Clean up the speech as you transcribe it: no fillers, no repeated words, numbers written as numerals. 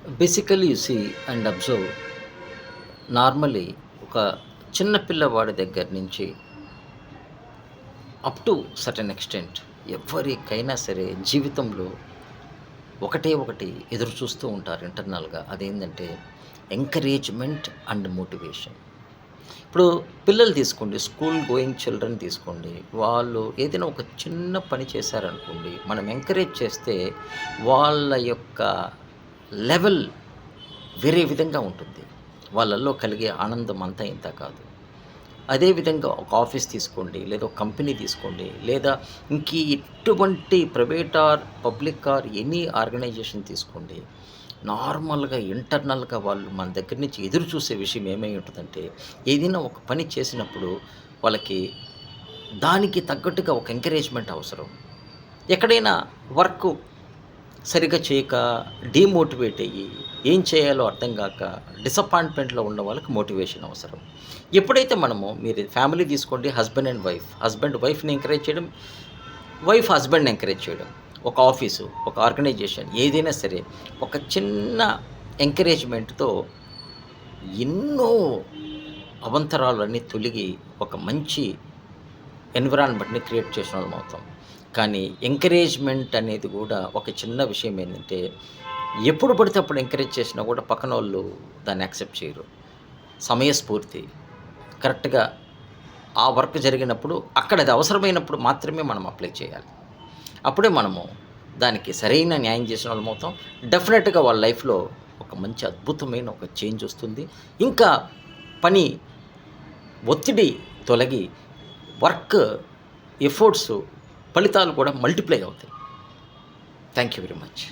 Basically you see and observe normally ఒక చిన్న పిల్లవాడి దగ్గర నుంచి అప్ టు సర్టెన్ ఎక్స్టెంట్ ఎవరికైనా సరే జీవితంలో ఒకటే ఒకటి ఎదురు చూస్తూ ఉంటారు ఇంటర్నల్‌గా. అదేంటంటే ఎంకరేజ్‌మెంట్ అండ్ మోటివేషన్. ఇప్పుడు పిల్లలు తీసుకోండి, స్కూల్ గోయింగ్ చిల్డ్రన్ తీసుకోండి. వాళ్ళు ఏదైనా ఒక చిన్న పని చేశారనుకోండి, మనం ఎంకరేజ్ చేస్తే వాళ్ళ యొక్క లెవెల్ వేరే విధంగా ఉంటుంది. వాళ్ళలో కలిగే ఆనందం అంతా ఇంతా కాదు. అదేవిధంగా ఒక ఆఫీస్ తీసుకోండి, లేదా ఒక కంపెనీ తీసుకోండి, లేదా ఎటువంటి private or public or any organization తీసుకోండి. నార్మల్‌గా ఇంటర్నల్‌గా వాళ్ళు మన దగ్గర నుంచి ఎదురు చూసే విషయం ఏమై ఉంటదంటే, ఏదైనా ఒక పని చేసినప్పుడు వాళ్ళకి దానికి తగ్గట్టుగా ఒక ఎంకరేజ్‌మెంట్ అవసరం. ఎక్కడైనా వర్క్ సరిగ్గా చేయక, డీమోటివేట్ అయ్యి, ఏం చేయాలో అర్థం గాక, డిసప్పాయింట్‌మెంట్‌లో ఉన్న వాళ్ళకి మోటివేషన్ అవసరం. ఎప్పుడైతే మనము మీరు ఫ్యామిలీ తీసుకోండి, హస్బెండ్ అండ్ వైఫ్. హస్బెండ్ వైఫ్‌ని ఎంకరేజ్ చేయడం, వైఫ్ హస్బెండ్‌ని ఎంకరేజ్ చేయడం. ఒక ఆఫీసు, ఒక ఆర్గనైజేషన్ ఏదైనా సరే, ఒక చిన్న ఎంకరేజ్‌మెంట్‌తో ఎన్నో అవాంతరాలన్నీ తొలగి, ఒక మంచి ఎన్విరాన్మెంట్‌ని క్రియేట్ చేసినోళ్ళమవుతాం. కానీ ఎంకరేజ్‌మెంట్ అనేది గూడా ఒక చిన్న విషయం ఏందంటే, ఎప్పుడు పడితే అప్పుడు ఎంకరేజ్ చేసినా గూడా పక్కనోళ్ళు దాన్ని యాక్సెప్ట్ చేయరు. సమయస్ఫూర్తి కరెక్ట్‌గా ఆ వర్క్ జరిగినప్పుడు, అక్కడ అది అవసరమైనప్పుడు మాత్రమే మనం అప్లై చేయాలి. అప్పుడే మనము దానికి సరైన న్యాయం చేసినోళ్ళమవుతాం. డెఫినెట్‌గా వాళ్ళ లైఫ్‌లో ఒక మంచి అద్భుతమైన ఒక చేంజ్ ఒస్తుంది. ఇంకా పని ఒత్తిడి తొలగి వర్క్ ఎఫర్ట్స్ ఫలితాలు కూడా మల్టిప్లై అవుతాయి. Thank you very much.